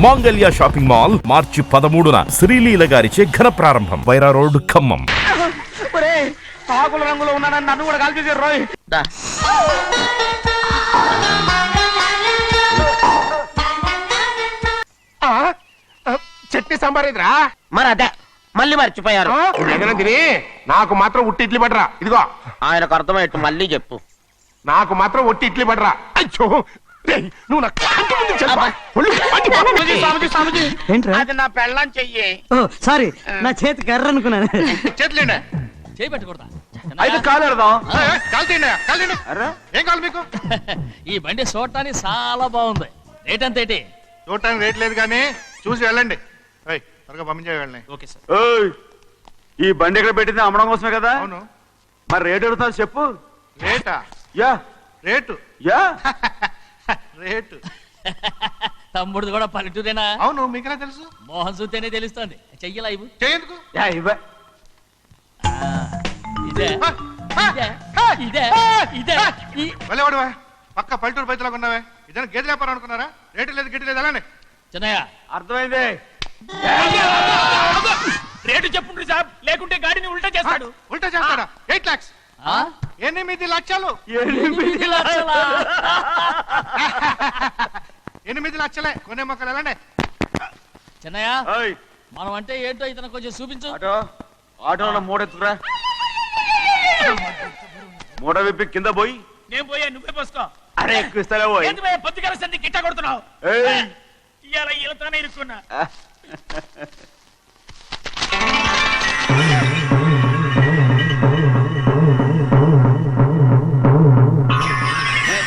మాంగళ్య shopping mall మార్చి 13న శ్రీలీల గారిచే ఘన ప్రారంభం. వైరా రోడ్, ఖమ్మం. ఆకుల రంగులో ఉన్నానని నన్ను కూడా కాల్చేసారు రోయ్. చట్నీ సాంబార్ ఇదిరా. మరి అదే మళ్ళీ మర్చిపోయారు. ఏదైనా తిని నాకు మాత్రం ఉట్టి ఇడ్లీ పడరా. ఇదిగో ఆయనకు అర్థమయ్యట్టు మళ్ళీ చెప్పు. నాకు మాత్రం ఒట్టి ఇడ్లీ పడరా. అయ్యో రేయ్, నువ్వు నా కంటి ముందు చెప్పా. అది నా పెళ్ళం చెయ్యి. సారీ, నా చేతి కర్ర అనుకున్నాను. చేతులేండి. చేయి పెట్టకూడదా? అయితే కాలు ఎడదాం. కాలు తీయండి, కాలు తీయండి. ఏం కావాలి మీకు? ఈ బండి చూడటానికి చాలా బాగుంది. రేట్ అంత ఏంటి? చూడటానికి రేట్ లేదు కానీ చూసి వెళ్ళండి. త్వరగా పంపించే వెళ్ళండి. Okay sir. ఈ బండి ఇక్కడ పెట్టింది అమ్మడం కోసమే కదా? అవును. మరి రేట్ అడుగుతావు చెప్పు. రేటా? Yeah rate yeah rate. తమ్ముడు కూడా పల్లెటూరేనా? అవును, మీకెలా తెలుసు? మోహన్ చూస్తేనే తెలుస్తుంది. చెయ్యలా ఇవ్వు. చేయందుకు యా ఇవ్వ. ఇదే ఇదే ఇదే ఇదే వెళ్ళేవాడువా. పక్క పల్లెటూరు బయటలాగా ఉన్నావే. ఇదైనా గేదె వ్యాపారం అనుకున్నారా? రేటు లేదు గిట్టి లేదు అలానే. చిన్నయ్య అర్థమైంది. రేటు చెప్పుండ్రి సాబ్, లేకుంటే గాడిని ఉల్టా చేస్తాడు. ఉల్టా చేస్తాడా? 8 lakhs. 8 లక్షలు. 8 లక్షలా? 8 లక్షలే. కొనే మొక్కలు వెళ్ళండి. చిన్నయ్య, ఓయ్, మనం అంటే ఏంటో ఇతను కొంచెం చూపించు. ఆటోలో మూడెత్తుకురా. మూడ విప్పి కింద పోయి. నేను పోయా, నువ్వే పోసుకో. అరే ఎక్కువ ఇస్తాలే పోయి. పొద్దుగాల సంధి గిట్ట కొడుతున్నావు. ఏయ్, ఇవాళ ఈలతోనే ఇరుక్కున్నా.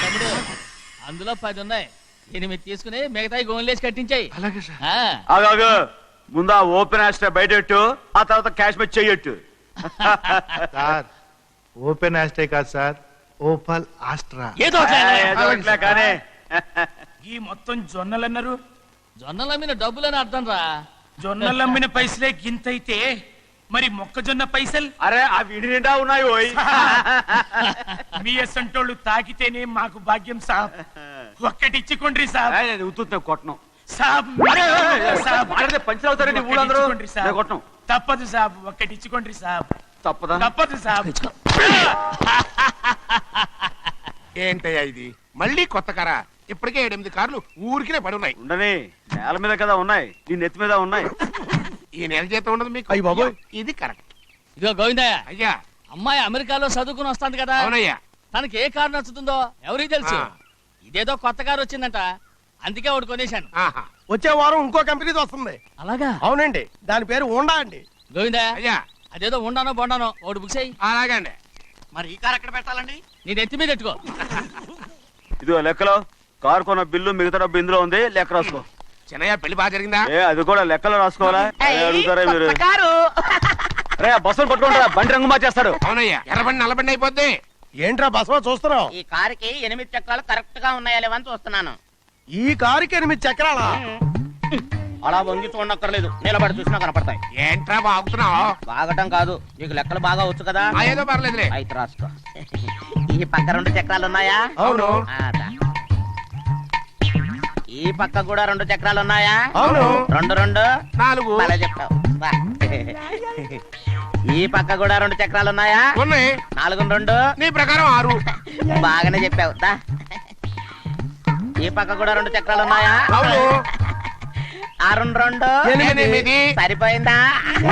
తమ్ముడు, అందులో 10 ఉన్నాయి. 8 తీసుకుని మిగతాయి గోన్లేసి కట్టించాయి. అలాగే సార్. ఆగాగు. ముందు ఆ ఓపెన్ ఆస్ట్రా బయటెట్టు, ఆ తర్వాత క్యాష్ మెచ్ చెయ్యట్టు. సార్, ఓపెన్ ఆస్ట్రే కాదు సార్, ఓపల్ ఆస్ట్రా. ఏదో ఇట్లా కానీ ఈ మొత్తం జొన్నలన్నారు. జొన్నలమ్మిన డబ్బులని అర్థం రా. జొన్నలమ్మిన పైసలే గింతైతే మరి మొక్కజొన్న పైసలు అరే ఆ విడి నిండా ఉన్నాయి. పోయి మీ అసంటోళ్ళు తాకితేనే మాకు భాగ్యం సాబ్. ఒక్కటి ఇచ్చుకోండ్రి సాబ్. ఉత్తున్నా కొట్టను. సాబ్ సాబ్ పంచర్ అవుతారండి ఊళ్ళందరూ. ఇచ్చుకోండ్రి సాబ్. కొట్టను. తప్పదు సాబ్, ఒక్కటి ఇచ్చుకోండ్రి సాబ్. తప్పదా? తప్పదు సాబ్. ఏంటయ్యా ఇది? మళ్ళీ కొత్త కారా? ఇప్పటికే 8 కార్లు ఊరికినే పడి ఉన్నాయి. ఉండని, నేల మీద కదా ఉన్నాయి, నీ నెత్తి మీద ఉన్నాయి. ఈ నెల జీతం ఉండదు మీకు. అయ్య బాబోయ్. ఇది కరెక్ట్. ఇదిగో గోవిందయ్య, అయ్యా. అమ్మాయి అమెరికాలో చదువుకుని వస్తాంది కదా. అవునయ్యా. తనకి ఏ కారు నచ్చుతుందో ఎవరికి తెలుసు. ఇదేదో కొత్త కారు వచ్చిందంట, అందుకే ఒకటి కొనేశాను. ఆహా. వచ్చే వారం ఇంకో కంపెనీది వస్తుంది. అలాగా? అవునండి, దాని పేరు హోండా అండి. గోవిందయ్య, అయ్యా. అదేదో ఉండానో బొండానో ఒకటి బుక్ చేయి. అలాగండి. మరి ఈ కారు ఎక్కడ పెట్టాలండి? నీ నెత్తి మీద పెట్టుకో. ఇదిగో లెక్కలో కారు కొన్న బిల్లు, మిగతా డబ్బు ఇందులో ఉంది, లెక్క రాసుకో. చిన్నయ్య పెళ్లి బాగా జరిగిందా? అది కూడా లెక్కలో రాసుకోవాలా? అడుగుతారా మీరు? కారు రే బస్సులు పట్టుకుంటారా, బండి రంగు మార్చేస్తాడు. అవునయ్యా, ఎర్రబండి నల్లబండి అయిపోద్ది. ఏంట్రా బసవా చూస్తున్నావు? ఈ కారుకి 8 చక్రాలు కరెక్ట్ గా ఉన్నాయా లేవని చూస్తున్నాను. ఈ కారుకి 8 చక్రాలా? అలా వంగి చూడక్కర్లేదు, నిలబడి చూసినా కనపడతాయి. ఏంట్రా బాగుతున్నావు? బాగటం కాదు, నీకు లెక్కలు బాగా వచ్చు కదా. ఏదో పర్లేదులే. అయితే రాసుకో. ఈ పక్క 2 చక్రాలు ఉన్నాయా? అవును. ఈ పక్క కూడా 2 చక్రాలు ఉన్నాయా? అవును. 2 2 4. అలా చెప్తావు. ఈ పక్క కూడా 2 చక్రాలు ఉన్నాయా? ఉన్నాయి. 4 2 నీ ప్రకారం 6. బాగానే చెప్పావు. ఈ పక్క కూడా 2 చక్రాలు ఉన్నాయా? అవును. 6 2 8. సరిపోయిందా?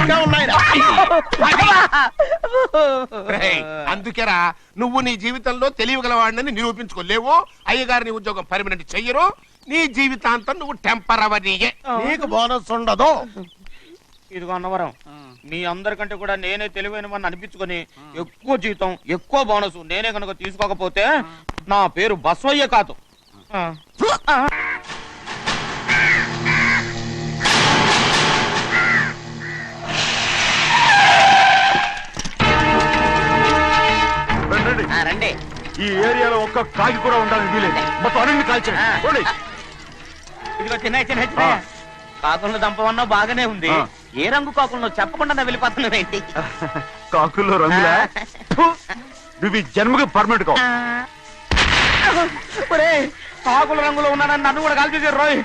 ఇంకా ఉన్నాయిరా. రేయ్, అందుకేరా నువ్వు నీ జీవితంలో తెలియగలవాడిని నిరూపించుకోలేవు. అయ్యగారు నీ ఉద్యోగం పర్మనెంట్ చెయ్యరు. నీ జీవితాంతం నువ్వు టెంపరవరీయే. నీకు బోనస్ ఉండదు. ఇదిగో అన్నవరం, మీ అందరికంటే కూడా నేనే తెలివైన వాడిని అనిపించుకొని ఎక్కువ జీతం, ఎక్కువ బోనస్ నేనే కనుక తీసుకోకపోతే నా పేరు బస్వయ్య కాదు. రండి. ఈ ఏరియాలో ఒక్క కాకి కూడా ఉండాలని వీలేదు. మొత్తం అన్ని కాల్చండి. ఇదిగో చిన్న కాకులను దంపమన్నా బాగానే ఉంది. ఏ రంగు కాకులను చెప్పకుండా వెళ్ళిపోతున్నావు ఏంటి? కాకుల్లో రంగులా? నువ్వు ఈ జన్మకి పర్మనెంట్ కావు. ఆకుల రంగులో ఉన్నానని నన్ను కూడా కాల్చేసారు రోయ్.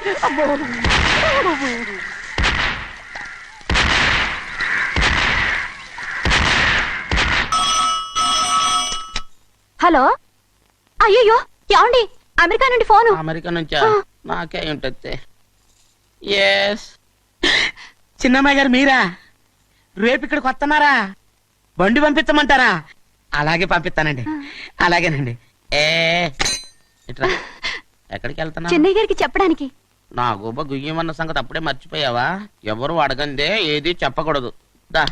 హలో అయ్యో ఏమండి అమెరికా నుండి ఫోను అమెరికా నుంచా నాకే ఉంటుంది ఎస్ చిన్నమ్మాయి గారు మీరా రేపు ఇక్కడికి వస్తున్నారా బండి పంపిస్తామంటారా అలాగే పంపిస్తానండి అలాగేనండి ఏ ఇట్రా ఎక్కడికి వెళ్తున్నా చెన్నై గారికి చెప్పడానికి నా గుబ్బ గుయ్యమన్న సంగతి అప్పుడే మర్చిపోయావా ఎవరు అడగందే ఏది చెప్పకూడదు దా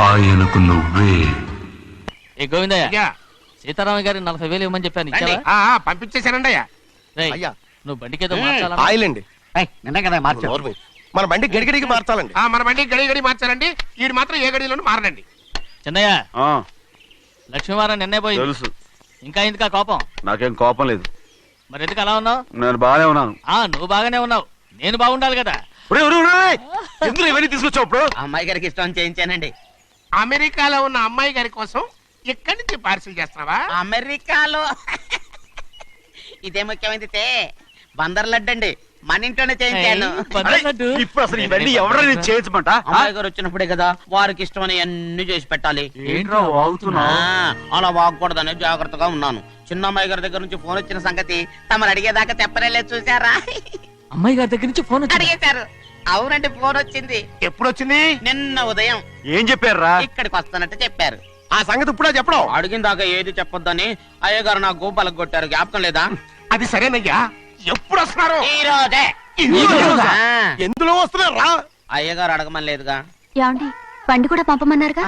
ఆయనకు నువ్వే ఏ గోవిందయ్య అయ్యా సీతారామయ్య గారి 40,000 ఇవ్వమని చెప్పాను రండి. ఇచ్చావా? పంపించేశానండి అయ్యా రేయ్, అయ్యా. నువ్వు బండికేదో మార్చాలా? ఆయిల్ అండి నిన్నే కదా మార్చారు నోర్మి. మన బండి గడిగడికి మార్చాలండి మన బండి గడి గడి మార్చాలండి వీడు మాత్రం ఏ గడిలోనూ మారనండి. చిన్నయ్య ఆ, లక్ష్మీవారం నిన్నే పోయింది తెలుసు. ఇంకా ఎందుకా కోపం? నాకేం కోపం లేదు. మరి ఎందుకు అలా ఉన్నావు? నేను బాగానే ఉన్నాను. నువ్వు బాగానే ఉన్నావు, నేను బాగుండాలి కదా. ఒరేయ్, ఒరేయ్, ఒరేయ్! ఎందుకు ఇవన్నీ తీసుకొచ్చావు ఇప్పుడు? అమ్మాయి గారికి ఇష్టం చేయించానండి అమెరికాలో ఉన్న అమ్మాయి గారి కోసం ఇక్కడి నుంచి పార్సిల్ చేస్తున్నావా? అమెరికాలో ఇదే ముఖ్యమైనది బందర్ లడ్డు అండి మన ఇంట్లోనే చేయించాను ఏయ్, పర్వాలేదు. ఇప్పుడు అసలు ఇవన్నీ ఎవరో నేను చేయించమంట? అమ్మాయి గారు వచ్చినప్పుడే కదా వారికి ఇష్టమని అన్ని చేసి పెట్టాలి ఏంట్రా వాగుతున్నావ్? అలా వాగకూడదని జాగ్రత్తగా ఉన్నాను చిన్న అమ్మాయి గారి దగ్గర నుంచి ఫోన్ వచ్చిన సంగతి తమరు అడిగేదాకా చెప్పలేదు చూసారా అమ్మాయి గారి దగ్గర నుంచి ఫోన్ వచ్చింది. అడిగేశారు అవునండి ఫోన్ వచ్చింది ఎప్పుడు వచ్చింది? నిన్న ఉదయం ఏం చెప్పారా? ఇక్కడికి వస్తానంటే చెప్పారు ఆ సంగతి ఇప్పుడే చెప్పడం అడిగిన దాకా ఏది చెప్పొద్దని అయ్యగారు నా గోపాలకు కొట్టారు జ్ఞాపకం లేదా అది సరేనయ్యా, ఎప్పుడు వస్తున్నారు? ఈ రోజే ఈ రోజా? ఎందులో వస్తున్నారా అయ్యగారు అడగమని లేదుగా ఏమండి బండి కూడా పంపమన్నారుగా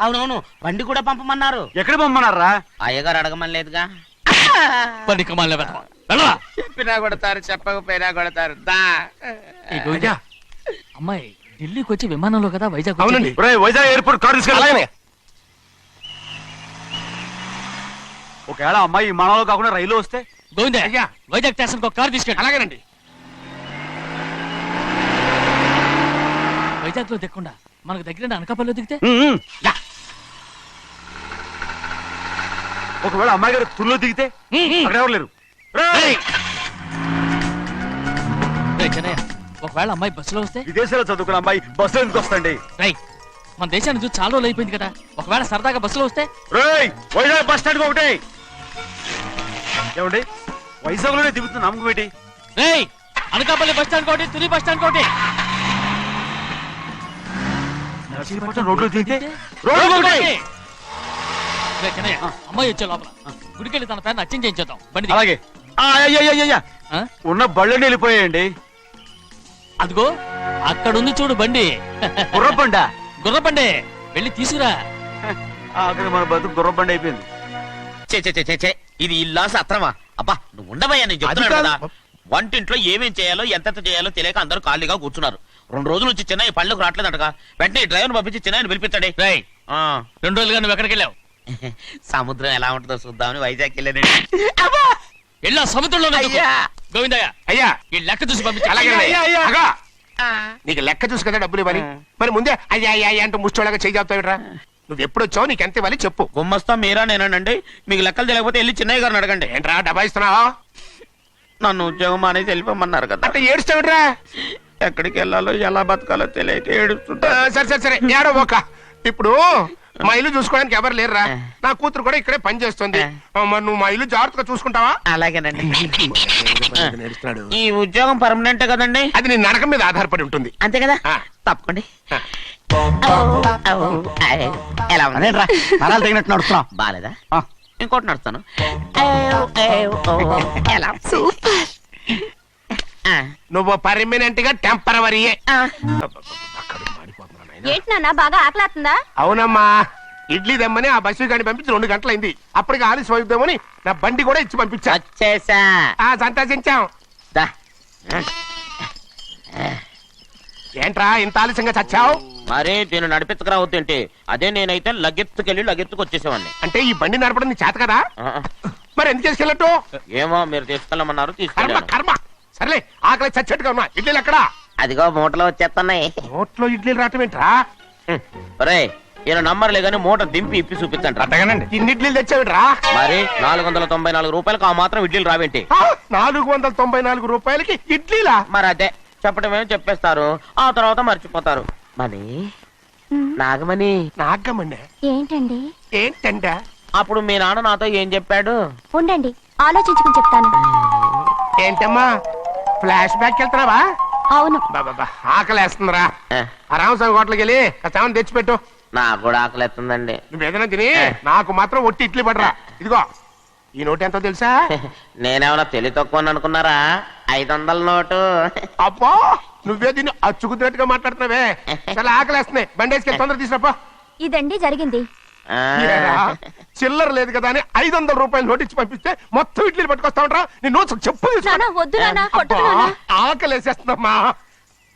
అవునవును బండి కూడా పంపమన్నారు ఎక్కడ పొమ్మన్నారా? అయ్యగారు అడగమని లేదుగా పనికిమాలిన వెధవ. వెళ్ళవా? చెప్పినా కొడతారు చెప్పకపోయినా కొడతారు దా ఏ గోవిందయ్య, అమ్మాయి ఢిల్లీకి వచ్చి విమానంలో కదా వైజాగ్ వచ్చింది. అవునండి. ఒరేయ్, వైజాగ్ ఎయిర్పోర్ట్ కార్ తీసుకెళ్ళి. అలాగనే ఒకవేళ అమ్మాయి విమానంలో కాకుండా రైలు వస్తే? గోవిందయ్య, అయ్యా. వైజాగ్ స్టేషన్ ఒక కార్ తీసుకెళ్ళి. అలాగేనండి. వైజాగ్ లో దిక్కుండా మనకు దగ్గర అనకాపల్లిలో దిగితే ఒకవేళ అమ్మాయి గారు తుల్లో దిగితే అక్కడ ఎవరు లేరు. రేయ్! రేయ్ చిన్నయ్య, ఒకవేళ అమ్మాయి బస్సులో వస్తే? విదేశాల్లో చదువుకున్న అమ్మాయి బస్సులో ఎందుకు వస్తండి? రేయ్, మన దేశాన్ని చూసి చాలా రోజులు అయిపోయింది కదా, ఒకవేళ సరదాగా బస్సులో వస్తే? రేయ్, వైజాగ్ బస్ స్టాండ్ ఒకటి ఏమండి వైజాగ్ లోనే దిగుతున్న నమ్మకం ఏంటి? రేయ్, అనకాపల్లి బస్ స్టాండ్ కోటి, తుని బస్ స్టాండ్ కోటి. నర్సీపట్నం రోడ్లో దిగితే రోడ్డు రోడ్డు కోటి. ఒకటి. రేయ్ చిన్నయ్య, అమ్మాయి వచ్చే లోపల గుడికెళ్ళి తన పేరుని అచ్చం చేయించేద్దాం. బండి దిగు. అలాగే. అయ్యయ్యయ్యయ్య. ఆ? ఉన్న బళ్ళని వెళ్ళిపోయాయండి. అదిగో అక్కడుంది చూడు బండి. గుర్రబండ. గుర్రబండి, వెళ్ళి తీసుకురా. అక్కడ మన బతుకు గుర్రబండ అయిపోయింది. చే ఇది ఇల్లా సత్రమా అబ్బా నువ్వు ఉండవయ్యా నేను చెప్తున్నాను అది కదా కాదు. వంటింట్లో ఏమేం చేయాలో ఎంతెంత చేయాలో తెలియక అందరూ ఖాళీగా కూర్చున్నారు 2 రోజుల నుంచి చిన్న పళ్ళకు రావట్లేదంటగా వెంటనే డ్రైవర్ పంపించి చిన్న పిలిపించండి రేయ్, ఆ 2 రోజులుగా నువ్వు ఎక్కడికి వెళ్ళావు? సముద్రం ఎలా ఉంటుందో చూద్దామని వైజాగ్ వెళ్ళానండి వెళ్ళా సముద్రంలో అయ్యా. గోవిందయ్య, అయ్యా ఈ లెక్క చూసి పంపించు. అలాగేనండి. అగా, నీకు లెక్క చూసి కదా డబ్బులు ఇవ్వాలి. మరి ముందే అయ్యా అయ్యా అయ్యా అంటూ ముష్టోళ్ళగా చేయి చెప్తావిట్రా. నువ్వు ఎప్పుడు వచ్చావు, నీకు ఎంత ఇవ్వాలి చెప్పు. గుమ్మస్తా మీరా నేనండి మీకు లెక్కలు తెలియకపోతే వెళ్ళి చిన్నయ్య గారిని అడగండి ఏంట్రా డబ్బా ఇస్తున్నావా? నన్ను ఉద్యోగం అనేది వెళ్ళిపోమన్నారు కదా అంటే ఏడుస్తావిట్రా. ఎక్కడికి వెళ్ళాలో ఎలా బతకాలో తెలియక ఏడుస్తుంటా సరే సరే సరే ఏడో ఒక ఇప్పుడు మా ఇల్లు చూసుకోవడానికి ఎవరు లేరురా. నా కూతురు కూడా ఇక్కడే పని చేస్తుంది. మరి నువ్వు మా ఇల్లు జాగ్రత్తగా చూసుకుంటావా? అలాగేనండి ఈ ఉద్యోగం పర్మనెంట్ కదండి అది నీ నరకం మీద ఆధారపడి ఉంటుంది. అంతే కదా ఆ. తప్పకండి ఎలా ఉంది అదేంట్రా నరాలు తగినట్టు నడుస్తున్నావు. బాలేదా ఇంకోటి నడుస్తాను ఎలా సూపర్ నువ్వు పర్మనెంట్ గా టెంపరవరీయే. ఏంటి నాన్న బాగా ఆకలాతుందా? అవునమ్మా, ఇడ్లీ దమ్మని ఆ బస్సు గాని పంపించి 2 గంటలైంది. అప్పటికి ఆలస్యం అవుతామని నా బండి కూడా ఇచ్చి పంపించా. వచ్చేసా సంతోషించాం. దా. ఏంట్రా ఇంత ఆలస్యంగా చచ్చావు? మరి నేను నడిపించకరావద్దేంటి అదే నేనైతే లగెత్తుకు వచ్చేసేవాడిని అంటే ఈ బండి నడపడం నీ చేత కదా? మరి ఎందుకు చేసుకెళ్ళట్టు? ఏమో మీరు తీసుకెళ్ళమన్నారు కర్మ తీసుకెళ్ళాను కర్మ. సర్లే ఆకలి చచ్చేట్టుగా ఉన్నా. ఇడ్లీలు ఎక్కడా? అదిగో మూటలో వచ్చేస్తున్నాయి నోట్లో ఇడ్లీలు రావటం ఏంట్రా? ఒరే ఈయన నంబర్లే గానీ మూట దింపి ఇప్పి చూపించండి. అట్టగానండి. ఇన్ని ఇడ్లీలు తెచ్చావిడ్రా? మరి 494 రూపాయలకు ఆ మాత్రం ఇడ్లీలు రావేంటి? 494 రూపాయలకి ఇడ్లీలా? మరి అదే చెప్పడమేమో చెప్పేస్తారు, ఆ తర్వాత మర్చిపోతారు. మని నాగమణి, నాగమ్మండి. ఏంటండి? ఏంటంట? అప్పుడు మీ నాన్న నాతో ఏం చెప్పాడు? ఉండండి, ఆలోచించుకుని చెప్తాను. ఏంటమ్మా ఫ్లాష్ బ్యాక్ వెళ్తున్నావా? అవును. బాబా ఆకలేస్తుందిరా. ఏ, ఆ రామస్వామి హోటల్కి వెళ్ళి కాస్త తెచ్చిపెట్టు. నాకు కూడా ఆకలిస్తుందండి. నువ్వేదైనా తిని నాకు మాత్రం ఒట్టి ఇడ్లీ పడరా. ఇదిగో ఈ నోటు ఎంతో తెలుసా? నేనేమన్నా తెలివి తక్కువ అనుకున్నారా? 500 నోటు. అబ్బో నువ్వే దీన్ని అచ్చుకుతున్నట్టుగా మాట్లాడుతున్నావే. చాలా ఆకలేస్తున్నాయి, బండేసుకెళ్ళి తొందర తీసుకురాపో. ఇదండి జరిగింది. ఆ, చిల్లర లేదు కదా అని 500 రూపాయలు నోటు ఇచ్చి పంపిస్తే మొత్తం ఇడ్లీలు పట్టుకొస్తా ఉంటా. నీ నోట్స్ చెప్పు తీసుకో. నాన్న వద్దు నాన్న, కొట్టకు అబ్బా, నాన్న. ఆకలేసేస్తుందమ్మా.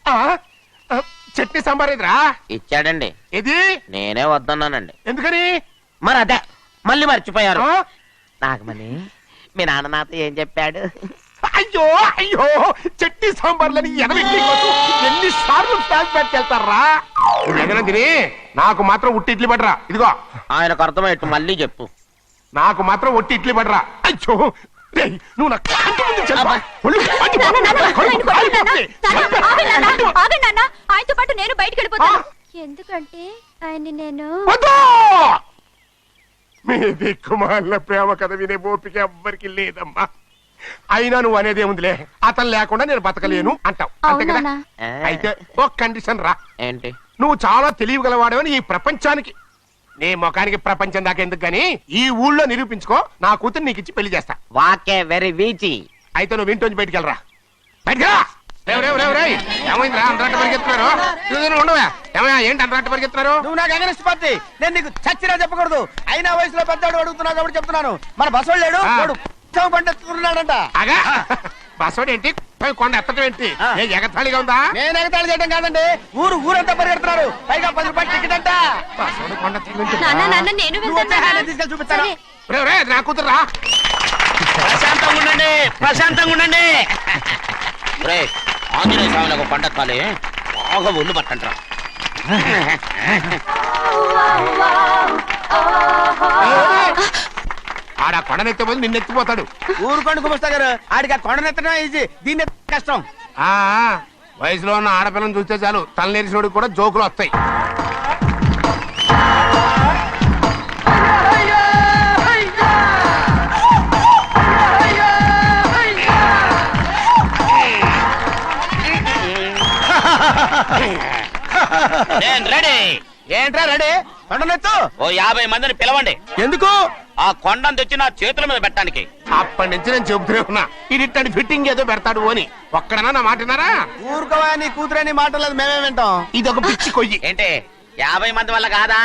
ఆ, ఆ, చట్నీ సాంబార్ ఎదురా? ఇచ్చాడండి. ఇది నేనే వద్దన్నానండి. ఎందుకని? మరి అదే మళ్ళీ మర్చిపోయారు. ఆ? నాగమణి, మీ నాన్న నాతో ఏం చెప్పాడు? అయ్యో అయ్యో చట్నీ సాంబార్లని ఎన్నిసార్లు ఫ్లాష్ బ్యాక్ వెళ్తారా? నువ్వేదైనా తిని నాకు మాత్రం ఉట్టి ఇడ్లీ పడరా. ఇదిగో ఆయనకు అర్థమయ్యట్టు మళ్ళీ చెప్పు. నాకు మాత్రం ఒట్టి ఇడ్లీ పడరా. అయ్యో రేయ్, నువ్వు నా కంటి ముందు చెప్పా. ఒళ్ళు మండి నాన్న, నాన్న, కడుపు ఆయన కొట్టకు నాన్న. కాలిపోతుంది. నాన్న, ఆగండి నాన్న, ఆగండి నాన్న. ఆయనతో పాటు నేను బయటికి వెళ్ళిపోతాను. ఎందుకంటే ఆయన్ని నేను వద్దు! మీ దిక్కుమాలిన ప్రేమ కథ వినే ఓపిక ఎవ్వరికి లేదమ్మా. అయినా నువ్వు అనేదేముందిలే, అతను లేకుండా నేను బతకలేను అంటావు అంతే కదా? అవునా? ఆ, అయితే ఒక కండిషన్ రా. ఏంటి? నువ్వు చాలా తెలియగలవాడవని ఈ ప్రపంచానికి, నీ ముఖానికి ప్రపంచం దాకా ఎందుకు గాని ఈ ఊళ్ళో నిరూపించుకో. నా కూతురు నీకు ఇచ్చి పెళ్లి చేస్తా. వాకే వెరీ వీచి. అయితే నువ్వు ఇంటి బయటికి వెళ్ళరా. బయటకెళ్ళా. ఏమైందిరా అంతరాట పరిగెత్తున్నారు? నువ్వు ఉండవా? ఏమయ్యా ఏంటి అంతరాట పరిగెత్తున్నారు? నువ్వు నాకు అగనిస్ట్ పార్టీ, నేను నీకు చచ్చినా చెప్పకూడదు. అయినా వయసులో పెద్దవాడు అడుగుతున్నావు కాబట్టి చెప్తున్నాను. మన బసోడు లేడు, ఆ. వాడు పండిస్తున్నాడంట. అగా బస్సోడు ఏంటి, కొండ ఎత్తడం ఏంటి? ఏ ఎగతాళిగా ఉందా? నేను ఎగతాళి చేయడం కాదండి, ఊరంతా పరిగెడుతున్నారు. పైగా 10 రూపాయలు టికెట్ అంట. బస్సోడు కొండ ఎత్తడం ఏంటి? నాన్న, నాన్న, నేను నువ్వు వచ్చే వెళ్తాను హ్యాండ్ నాన్న. తీసుకెళ్ళి చూపిస్తాను. సరే. రేయ్, రేయ్, నా కూతురు రా. ప్రశాంతంగా ఉండండి, ప్రశాంతంగా ఉండండి. రే ఆంజనేయ స్వామికి ఒక పండక్కాలి, బాగా ఒళ్ళు పట్టంట్రా. ఆడ కొండనెత్తే పోతే నిన్నెత్తిపోతాడు. ఊరుకోండి కుమస్తా గారు, ఆడికి ఆ కొండనెత్తడం ఈజీ, దీన్ని కష్టం. ఆ వయసులో ఉన్న ఆడపిల్లని చూస్తే చాలు తలనేరిసినోడికి కూడా జోకులు వస్తాయి. నేను రెడీ. ఏంట్రా రెడీ? కొండనెత్తు. ఓ 50 మందిని పిలవండి. ఎందుకు? ఆ కొండను తెచ్చి నా చేతుల మీద పెట్టడానికి. అప్పటి నుంచి నేను చెబుతూనే ఉన్నా, ఇడిట్టని ఫిట్టింగ్ ఏదో పెడతాడు అని. ఒక్కడనా నా మాట విన్నారా? ఊరుకోవా, నీ కూతురని మాటలేదు, మేమే వింటాం. ఇది ఒక పిచ్చి కొయ్యి. ఏంటి 50 మంది వల్ల కాదా?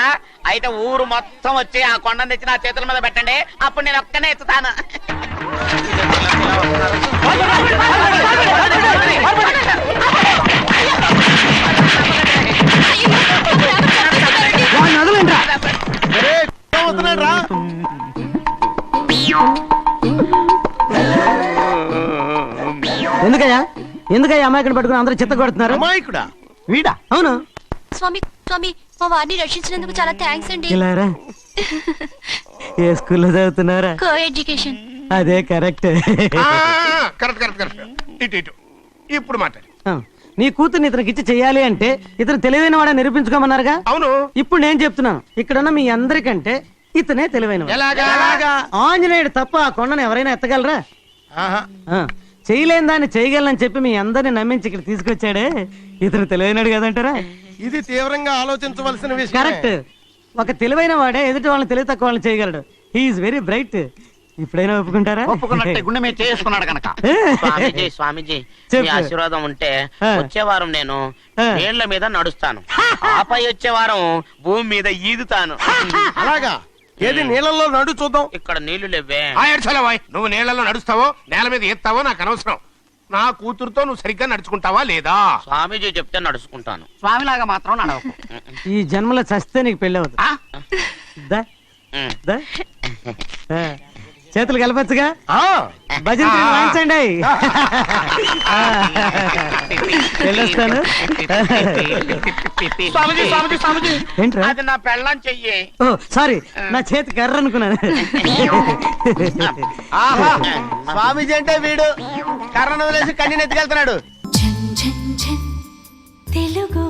అయితే ఊరు మొత్తం వచ్చి ఆ కొండను తెచ్చి నా చేతుల మీద పెట్టండి, అప్పుడు నేను ఒక్కనే ఎత్తుతాను. ఎందుకయ్యా అమ్మాయిని పట్టుకుని అందరూ చిత్త కొడుతున్నారు? అమాయకుడా? వీడా? అవును. స్వామి, స్వామి, మా వారిని రక్షించినందుకు చాలా థ్యాంక్స్ అండి. ఇలారా, ఏ స్కూల్లో చదువుతున్నారా? Co education. అదే కరెక్ట్. Correct correct correct. ఇటు ఇటు ఇప్పుడు మాట్లాడు. నీ కూతుర్ని ఇతనికి ఇచ్చి చెయ్యాలి అంటే ఇతను తెలివైన వాడని నిరూపించుకోమన్నారుగా. అవును. ఇప్పుడు నేను చెప్తున్నాను, ఇక్కడున్న మీ అందరికంటే ఇతనే తెలివైన ఎలాగా? ఆంజనేయుడు తప్ప ఆ కొండను ఎవరైనా ఎత్తగలరా? ఆహా. చేయలేని దాన్ని చేయగలనని చెప్పి మీ అందరిని నమ్మించి ఇక్కడ తీసుకొచ్చాడే, ఇతను తెలివైనడు కదంటారా? ఇది తీవ్రంగా ఆలోచించవలసిన విషయం. కరెక్ట్. ఒక తెలివైన వాడే ఎదుటి వాళ్ళని తెలివి తక్కువ వాళ్ళని చేయగలడు. He is very bright. ఇప్పుడైనా ఒప్పుకుంటారా? ఒప్పుకున్నట్టే, గుండె మీద చేసుకున్నాడు కనుక. స్వామీజీ, స్వామీజీ, చెప్పు. మీ ఆశీర్వాదం ఉంటే ఆ. వచ్చే వారం నేను ఆ. నీళ్ల మీద నడుస్తాను, ఆపై వచ్చే వారం భూమి మీద ఈదుతాను. అలాగా? ఏది నీళ్ళల్లో నడు చూద్దాం. ఇక్కడ నీళ్లు లేవే. ఏడ్చలేవాయ్. నువ్వు నీళ్ళలో నడుస్తావో నేల మీద ఎత్తావో నాకు అనవసరం. నా కూతురుతో నువ్వు సరిగ్గా నడుచుకుంటావా లేదా? స్వామీజీ చెప్తే నడుచుకుంటాను. స్వామిలాగా మాత్రం నడవకు. ఈ జన్మలో చస్తే నీకు పెళ్ళి అవుతుంది. దా, ఉమ్. దా. చేతులు కలపచ్చుగా. భజన తీరు వాయించండి. వెళ్ళొస్తాను. స్వామిజీ స్వామిజీ స్వామిజీ ఏంట్రా? అది నా పెళ్ళం చెయ్యి. ఓ సారీ, నా చేతి కర్ర అనుకున్నాను. ఆహా స్వామీజీ అంటే వీడు కర్రను వదిలేసి కన్నీ ఎత్తుకెళ్తున్నాడు. తెలుగు